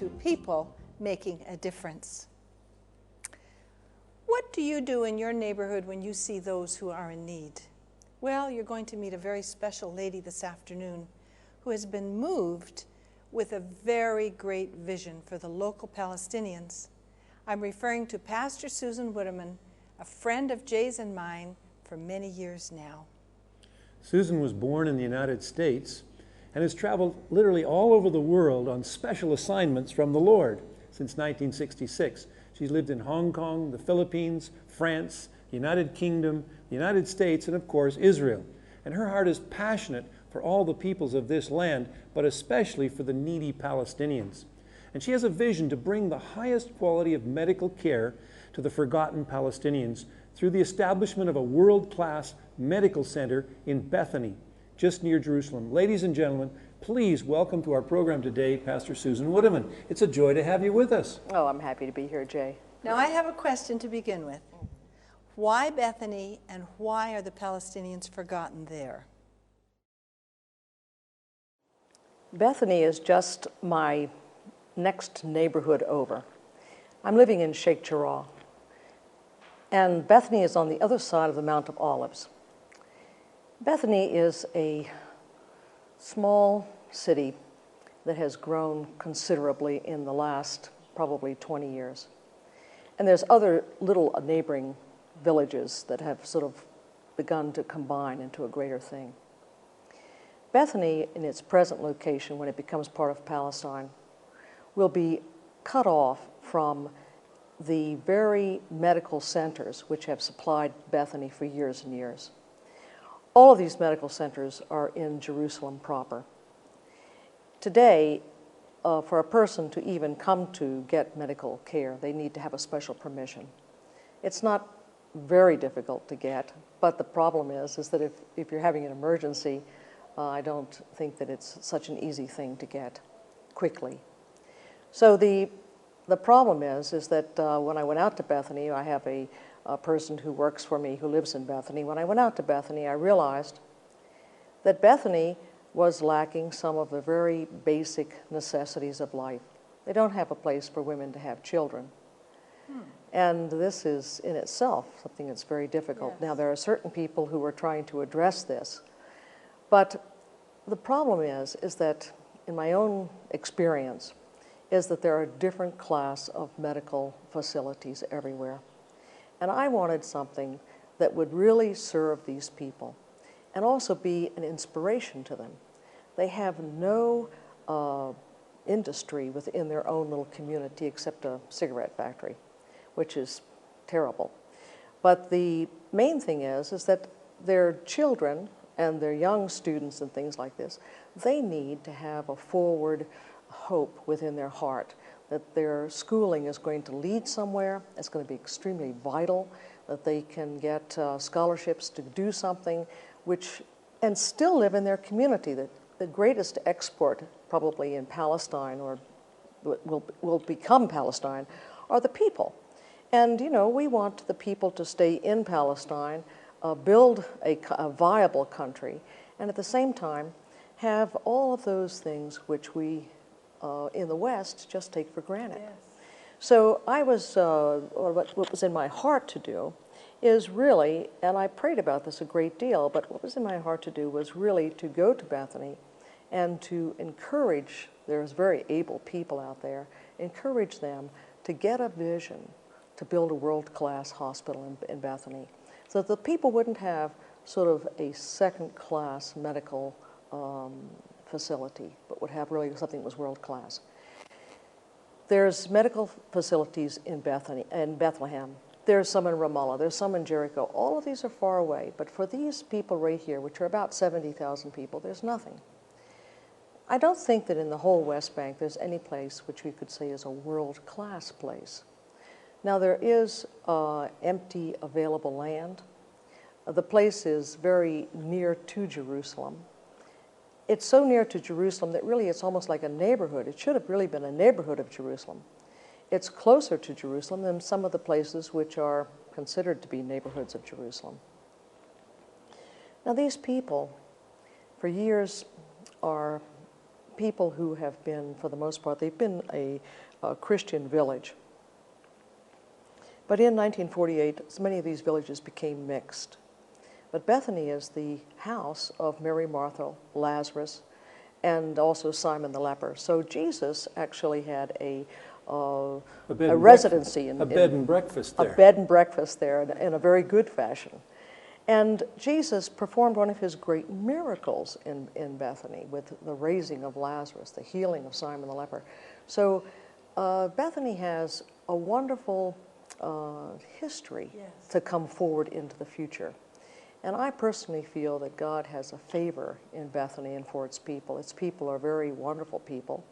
to people making a difference. What do you do in your neighborhood when you see those who are in need? Well, you're going to meet a very special lady this afternoon who has been moved with a very great vision for the local Palestinians. I'm referring to Pastor Susan Woodaman, a friend of Jay's and mine for many years now. Susan was born in the United States and has traveled literally all over the world on special assignments from the Lord since 1966. She's lived in Hong Kong, the Philippines, France, the United Kingdom, the United States, and of course Israel. And her heart is passionate for all the peoples of this land, but especially for the needy Palestinians. And she has a vision to bring the highest quality of medical care to the forgotten Palestinians through the establishment of a world-class medical center in Bethany, just near Jerusalem. Ladies and gentlemen, please welcome to our program today, Pastor Susan Woodaman. It's a joy to have you with us. Oh, I'm happy to be here, Jay. Now, I have a question to begin with. Why Bethany, and why are the Palestinians forgotten there? Bethany is just my next neighborhood over. I'm living in Sheikh Jarrah, and Bethany is on the other side of the Mount of Olives. Bethany is a small city that has grown considerably in the last probably 20 years. And there's other little neighboring villages that have sort of begun to combine into a greater thing. Bethany, in its present location, when it becomes part of Palestine, will be cut off from the very medical centers which have supplied Bethany for years and years. All of these medical centers are in Jerusalem proper. Today, for a person to even come to get medical care, they need to have a special permission. It's not very difficult to get, but the problem is that if you're having an emergency, I don't think that it's such an easy thing to get quickly. So the problem is that when I went out to Bethany, I have a person who works for me who lives in Bethany. When I went out to Bethany, I realized that Bethany was lacking some of the very basic necessities of life. They don't have a place for women to have children. And this is in itself something that's very difficult. Yes. Now, there are certain people who are trying to address this, but the problem is that in my own experience, is that there are different class of medical facilities everywhere. And I wanted something that would really serve these people and also be an inspiration to them. They have no industry within their own little community except a cigarette factory, which is terrible. But the main thing is that their children and their young students and things like this, they need to have a forward hope within their heart that their schooling is going to lead somewhere, it's going to be extremely vital, that they can get scholarships to do something and still live in their community. That the greatest export probably in Palestine, or will become Palestine, are the people. And you know, we want the people to stay in Palestine, build a viable country, and at the same time have all of those things which we in the West just take for granted. Yes. So I was, what was in my heart to do is really, and I prayed about this a great deal, but what was in my heart to do was really to go to Bethany and to encourage, there's very able people out there, encourage them to get a vision to build a world-class hospital in Bethany, so that the people wouldn't have sort of a second-class medical facility, but would have really something that was world-class. There's medical facilities in Bethany, in Bethlehem. There's some in Ramallah. There's some in Jericho. All of these are far away, but for these people right here, which are about 70,000 people, there's nothing. I don't think that in the whole West Bank there's any place which we could say is a world-class place. Now, there is empty available land. The place is very near to Jerusalem. It's so near to Jerusalem that really it's almost like a neighborhood. It should have really been a neighborhood of Jerusalem. It's closer to Jerusalem than some of the places which are considered to be neighborhoods of Jerusalem. Now, these people, for years, are people who have been, for the most part, they've been a Christian village. But in 1948, many of these villages became mixed. But Bethany is the house of Mary, Martha, Lazarus, and also Simon the leper. So Jesus actually had a residency, a bed and breakfast there. A bed and breakfast there in a very good fashion. And Jesus performed one of his great miracles in Bethany with the raising of Lazarus, the healing of Simon the leper. So Bethany has a wonderful history to come forward into the future. And I personally feel that God has a favor in Bethany and for its people. Its people are very wonderful people.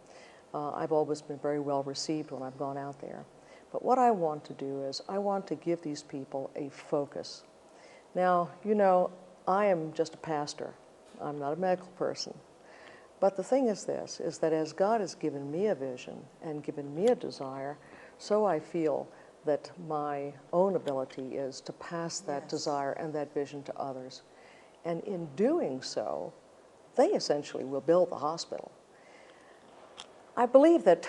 I've always been very well received when I've gone out there. But what I want to do is I want to give these people a focus. Now, you know, I am just a pastor. I'm not a medical person. But the thing is this, is that as God has given me a vision and given me a desire, so I feel that my own ability is to pass that desire and that vision to others. And in doing so, they essentially will build the hospital. I believe that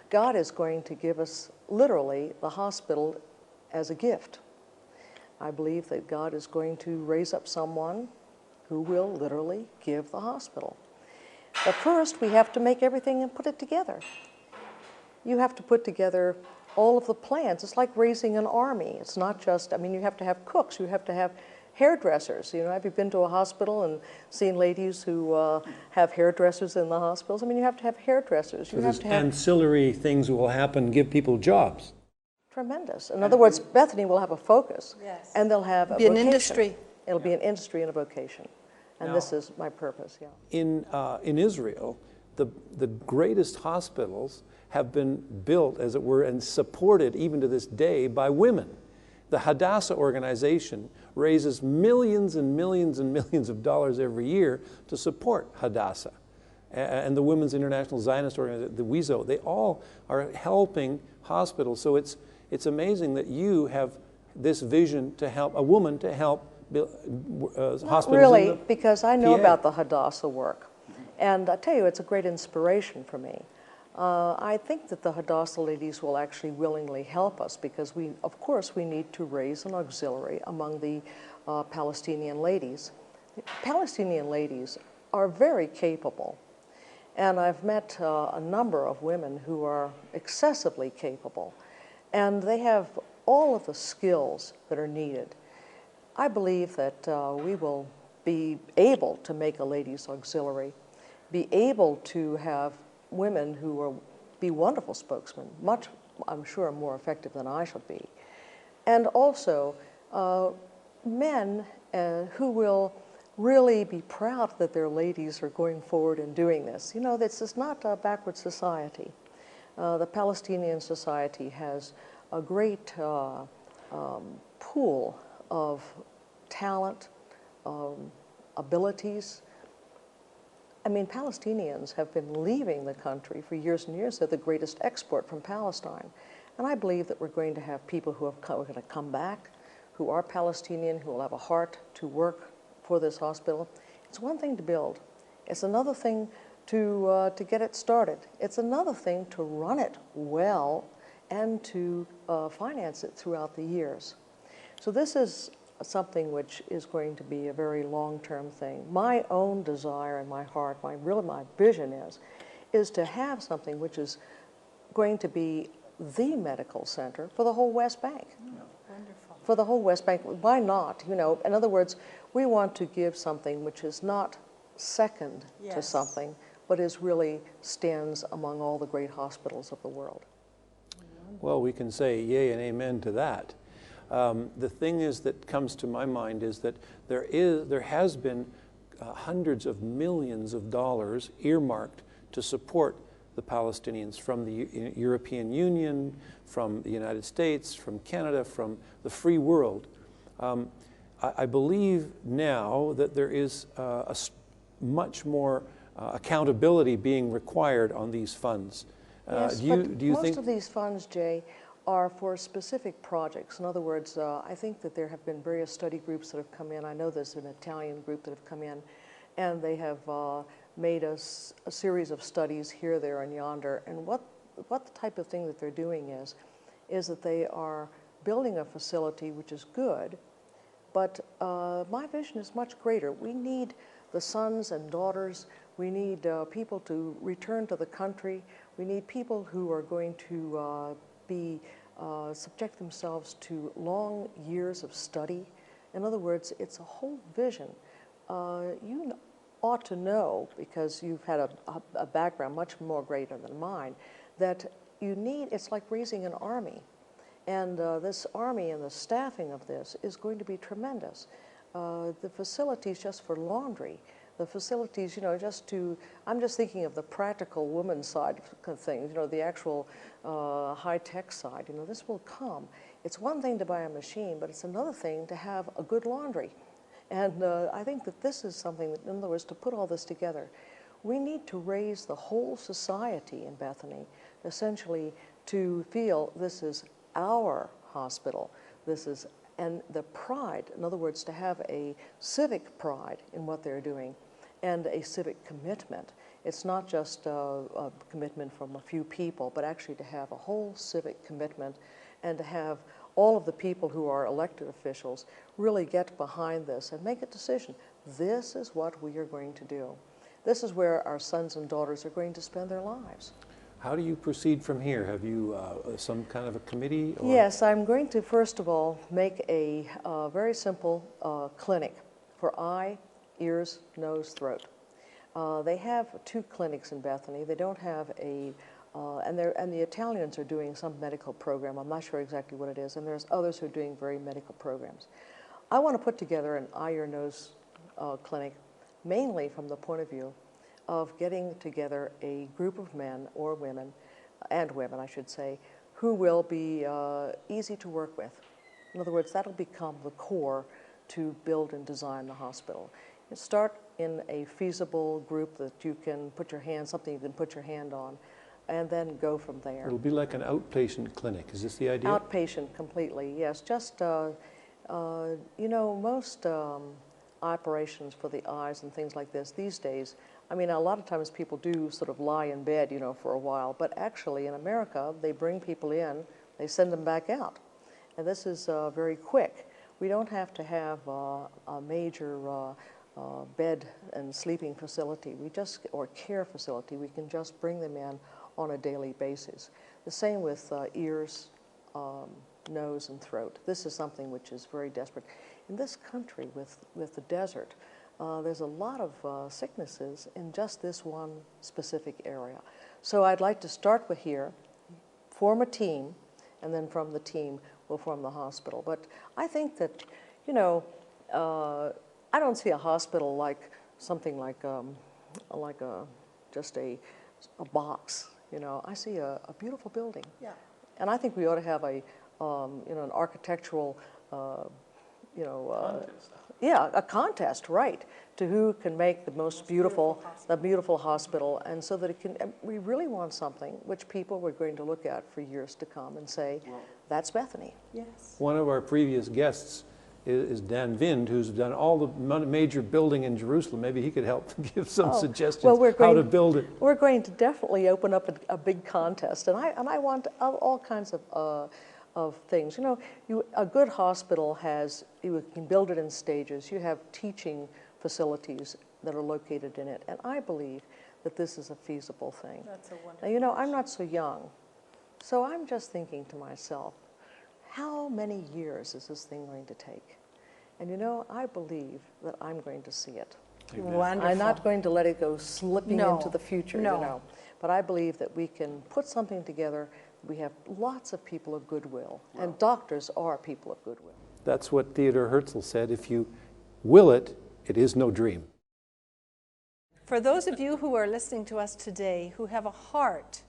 God is going to give us literally the hospital as a gift. I believe that God is going to raise up someone who will literally give the hospital. But first, we have to make everything and put it together. You have to put together all of the plans. It's like raising an army. It's not just, I mean, you have to have cooks, you have to have hairdressers. You know, have you been to a hospital and seen ladies who have hairdressers in the hospitals? I mean, you have to have hairdressers. You have to have ancillary things will happen, give people jobs. Tremendous. In other words, Bethany will have a focus, and they'll have a vocation. An industry. It'll be an industry and a vocation. And this is my purpose, In Israel, the greatest hospitals have been built, as it were, and supported even to this day by women. The Hadassah organization raises millions and millions and millions of dollars every year to support Hadassah. And the Women's International Zionist Organization, the WIZO, they all are helping hospitals. So it's amazing that you have this vision to help, a woman to help build hospitals. Not really, because I know about the Hadassah work. And I tell you, it's a great inspiration for me. I think that the Hadassah ladies will actually willingly help us because of course, we need to raise an auxiliary among the Palestinian ladies. Palestinian ladies are very capable, and I've met a number of women who are excessively capable, and they have all of the skills that are needed. I believe that we will be able to make a ladies' auxiliary, be able to have women who will be wonderful spokesmen, much, I'm sure, more effective than I should be. And also men who will really be proud that their ladies are going forward and doing this. You know, this is not a backward society. The Palestinian society has a great pool of talent, abilities. I mean, Palestinians have been leaving the country for years and years. They're the greatest export from Palestine. And I believe that we're going to have people who are going to come back, who are Palestinian, who will have a heart to work for this hospital. It's one thing to build. It's another thing to get it started. It's another thing to run it well and to finance it throughout the years. So this is something which is going to be a very long-term thing. My own desire in my heart, my vision is to have something which is going to be the medical center for the whole West Bank. Wonderful. For the whole West Bank. Why not? You know, in other words, we want to give something which is not second to something, but is really stands among all the great hospitals of the world. Well, we can say yay and amen to that. The thing is that comes to my mind is that there has been hundreds of millions of dollars earmarked to support the Palestinians from the European Union, from the United States, from Canada, from the free world. I believe now that there is much more accountability being required on these funds. Yes, do you most think of these funds, Jay, are for specific projects. In other words, I think that there have been various study groups that have come in. I know there's an Italian group that have come in, and they have made a series of studies here, there, and yonder. And what the type of thing that they're doing is that they are building a facility which is good, but my vision is much greater. We need the sons and daughters. We need people to return to the country. We need people who are going to subject themselves to long years of study. In other words, it's a whole vision. You ought to know, because you've had a background much more greater than mine, that it's like raising an army. And this army and the staffing of this is going to be tremendous. The facilities just for laundry, the facilities, I'm just thinking of the practical woman side of things, the actual high-tech side. This will come. It's one thing to buy a machine, but it's another thing to have a good laundry. And I think that this is something that, in other words, to put all this together, we need to raise the whole society in Bethany, essentially, to feel this is our hospital. And the pride, in other words, to have a civic pride in what they're doing and a civic commitment. It's not just a commitment from a few people, but actually to have a whole civic commitment and to have all of the people who are elected officials really get behind this and make a decision. This is what we are going to do. This is where our sons and daughters are going to spend their lives. How do you proceed from here? Have you some kind of a committee? Or? Yes, I'm going to first of all make a very simple clinic for eye, ears, nose, throat. They have 2 clinics in Bethany. They don't have and the Italians are doing some medical program. I'm not sure exactly what it is, and there's others who are doing very medical programs. I want to put together an eye, ear, nose clinic, mainly from the point of view of getting together a group of men or women, and women I should say, who will be easy to work with. In other words, that'll become the core to build and design the hospital. You start in a feasible group that you can put your hand, something you can put your hand on, and then go from there. It'll be like an outpatient clinic. Is this the idea? Outpatient completely, yes. Just, most operations for the eyes and things like this these days, I mean, a lot of times people do sort of lie in bed, for a while, but actually in America, they bring people in, they send them back out. And this is very quick. We don't have to have a major bed and sleeping facility, or care facility. We can just bring them in on a daily basis. The same with ears, nose, and throat. This is something which is very desperate. In this country, with the desert, there's a lot of sicknesses in just this one specific area. So I'd like to start with here, form a team, and then from the team we'll form the hospital. But I think that, I don't see a hospital like something like just a box. I see a beautiful building. Yeah. And I think we ought to have an architectural, Contest. Yeah, a contest, right, to who can make the most beautiful hospital, and so that it can. We really want something which people were going to look at for years to come and say, that's Bethany. Yes. One of our previous guests is Dan Vind, who's done all the major building in Jerusalem. Maybe he could help give some suggestions how to build it. We're going to definitely open up a big contest, and I want all kinds of things. A good hospital you can build it in stages. You have teaching facilities that are located in it, and I believe that this is a feasible thing. That's a wonderful. Now, I'm not so young, so I'm just thinking to myself, how many years is this thing going to take? And I believe that I'm going to see it. Wonderful. I'm not going to let it go slipping into the future, No. But I believe that we can put something together. We have lots of people of goodwill, and doctors are people of goodwill. That's what Theodore Herzl said. If you will it, it is no dream. For those of you who are listening to us today who have a heart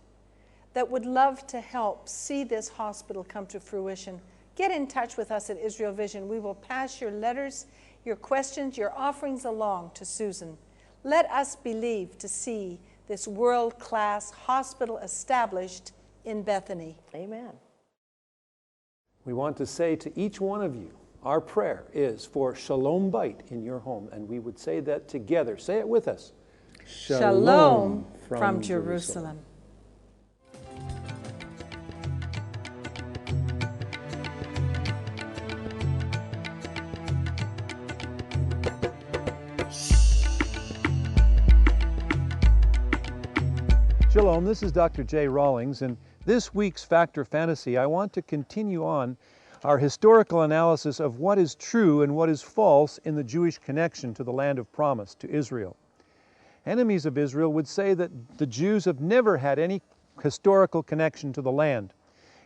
that would love to help see this hospital come to fruition, get in touch with us at Israel Vision. We will pass your letters, your questions, your offerings along to Susan. Let us believe to see this world-class hospital established in Bethany. Amen. We want to say to each one of you, our prayer is for Shalom Bait in your home, and we would say that together. Say it with us. Shalom from Jerusalem. Shalom, this is Dr. Jay Rawlings, and this week's Fact or Fantasy, I want to continue on our historical analysis of what is true and what is false in the Jewish connection to the land of promise, to Israel. Enemies of Israel would say that the Jews have never had any historical connection to the land.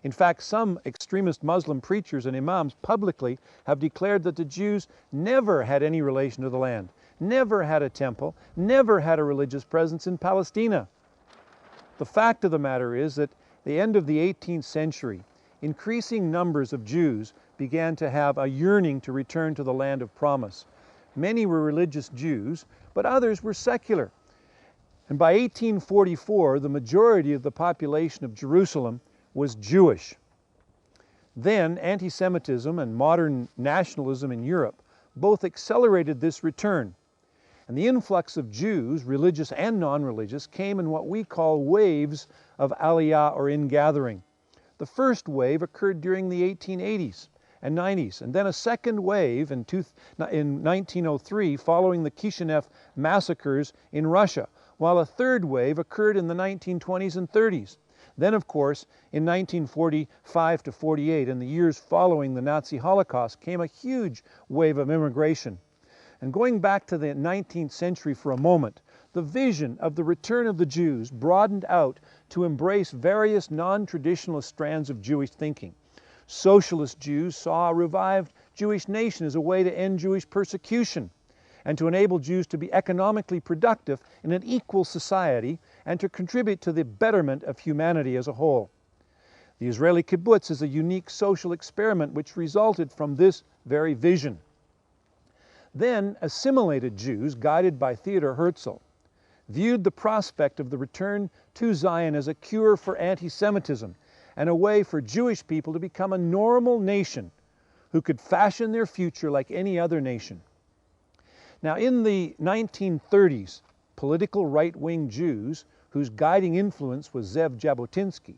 In fact, some extremist Muslim preachers and imams publicly have declared that the Jews never had any relation to the land, never had a temple, never had a religious presence in Palestine. The fact of the matter is that at the end of the 18th century, increasing numbers of Jews began to have a yearning to return to the land of promise. Many were religious Jews, but others were secular. And by 1844, the majority of the population of Jerusalem was Jewish. Then, anti-Semitism and modern nationalism in Europe both accelerated this return. And the influx of Jews, religious and non-religious, came in what we call waves of aliyah or ingathering. The first wave occurred during the 1880s and 90s, and then a second wave in 1903 following the Kishinev massacres in Russia, while a third wave occurred in the 1920s and 30s. Then, of course, in 1945 to 48, in the years following the Nazi Holocaust, came a huge wave of immigration. And going back to the 19th century for a moment, the vision of the return of the Jews broadened out to embrace various non-traditionalist strands of Jewish thinking. Socialist Jews saw a revived Jewish nation as a way to end Jewish persecution and to enable Jews to be economically productive in an equal society and to contribute to the betterment of humanity as a whole. The Israeli kibbutz is a unique social experiment which resulted from this very vision. Then assimilated Jews, guided by Theodor Herzl, viewed the prospect of the return to Zion as a cure for anti-Semitism and a way for Jewish people to become a normal nation who could fashion their future like any other nation. Now, in the 1930s, political right-wing Jews, whose guiding influence was Zev Jabotinsky,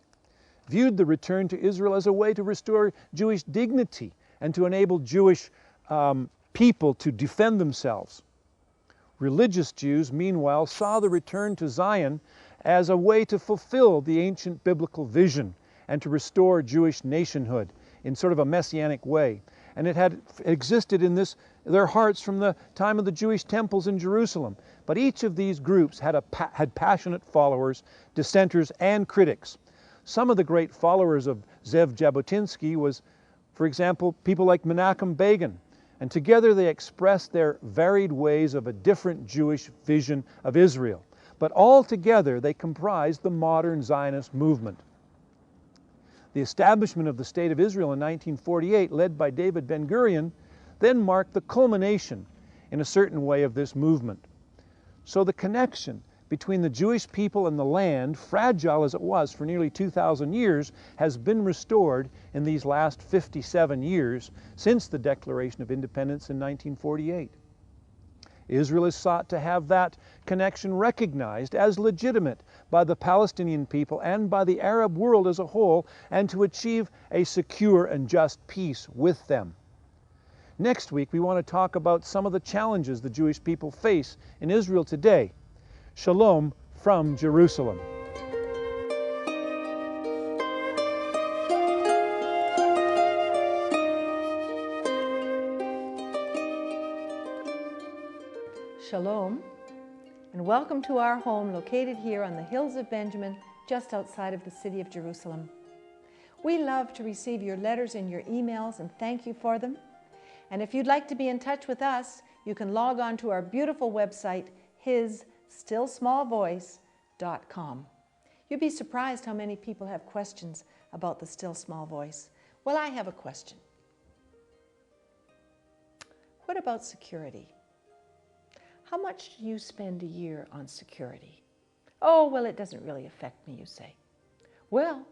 viewed the return to Israel as a way to restore Jewish dignity and to enable Jewish people to defend themselves. Religious Jews, meanwhile, saw the return to Zion as a way to fulfill the ancient biblical vision and to restore Jewish nationhood in sort of a messianic way. And it had existed in their hearts from the time of the Jewish temples in Jerusalem. But each of these groups had passionate followers, dissenters, and critics. Some of the great followers of Zev Jabotinsky was, for example, people like Menachem Begin. And together they expressed their varied ways of a different Jewish vision of Israel. But all together they comprised the modern Zionist movement. The establishment of the State of Israel in 1948, led by David Ben-Gurion, then marked the culmination in a certain way of this movement. So the connection between the Jewish people and the land, fragile as it was for nearly 2,000 years, has been restored in these last 57 years since the Declaration of Independence in 1948. Israel has sought to have that connection recognized as legitimate by the Palestinian people and by the Arab world as a whole, and to achieve a secure and just peace with them. Next week, we want to talk about some of the challenges the Jewish people face in Israel today. Shalom from Jerusalem. Shalom, and welcome to our home located here on the hills of Benjamin, just outside of the city of Jerusalem. We love to receive your letters and your emails and thank you for them. And if you'd like to be in touch with us, you can log on to our beautiful website, hisstillsmallvoice.com. You'd be surprised how many people have questions about the still small voice. Well, I have a question. What about security? How much do you spend a year on security? Oh, well, it doesn't really affect me, you say. Well,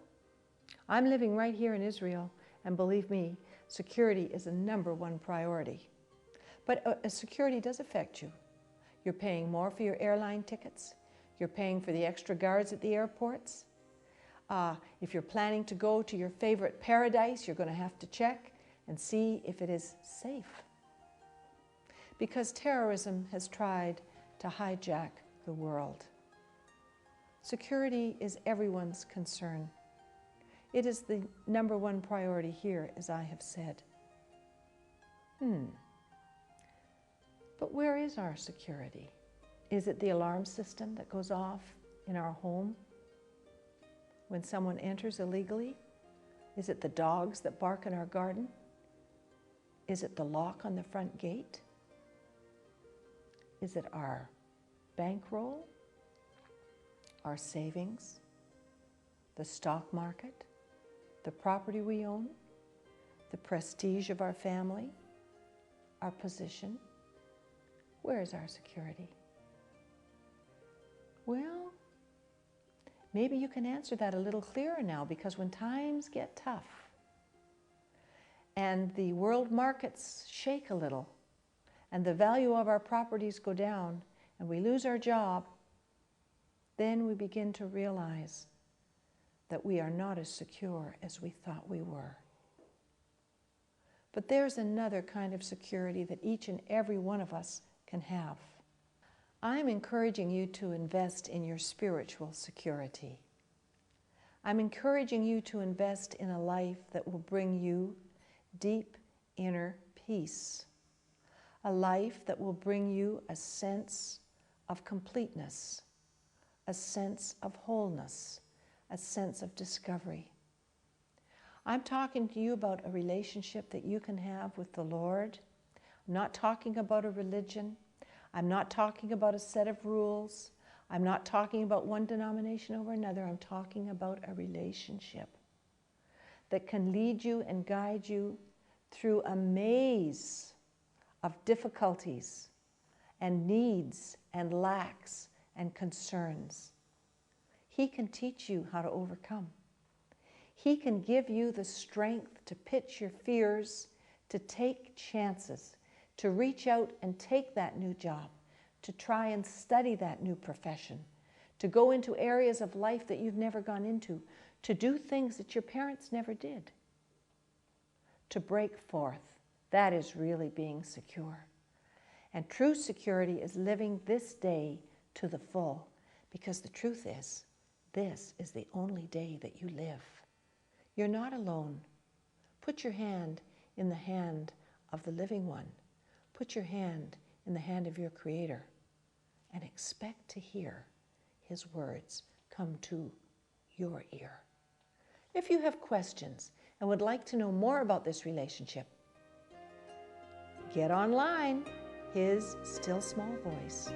I'm living right here in Israel, and believe me, security is a #1 priority. But security does affect you. You're paying more for your airline tickets. You're paying for the extra guards at the airports. If you're planning to go to your favorite paradise, you're going to have to check and see if it is safe. Because terrorism has tried to hijack the world. Security is everyone's concern. It is the number one priority here, as I have said. But where is our security? Is it the alarm system that goes off in our home when someone enters illegally? Is it the dogs that bark in our garden? Is it the lock on the front gate? Is it our bankroll, our savings, the stock market, the property we own, the prestige of our family, our position? Where is our security? Well, maybe you can answer that a little clearer now, because when times get tough and the world markets shake a little and the value of our properties go down and we lose our job, then we begin to realize that we are not as secure as we thought we were. But there's another kind of security that each and every one of us can have. I'm encouraging you to invest in your spiritual security. I'm encouraging you to invest in a life that will bring you deep inner peace. A life that will bring you a sense of completeness, a sense of wholeness, a sense of discovery. I'm talking to you about a relationship that you can have with the Lord. I'm not talking about a religion. I'm not talking about a set of rules. I'm not talking about one denomination over another. I'm talking about a relationship that can lead you and guide you through a maze of difficulties and needs and lacks and concerns. He can teach you how to overcome. He can give you the strength to pitch your fears, to take chances, to reach out and take that new job, to try and study that new profession, to go into areas of life that you've never gone into, to do things that your parents never did, to break forth. That is really being secure. And true security is living this day to the full, because the truth is, this is the only day that you live. You're not alone. Put your hand in the hand of the living one. Put your hand in the hand of your Creator and expect to hear His words come to your ear. If you have questions and would like to know more about this relationship, get online, His Still Small Voice.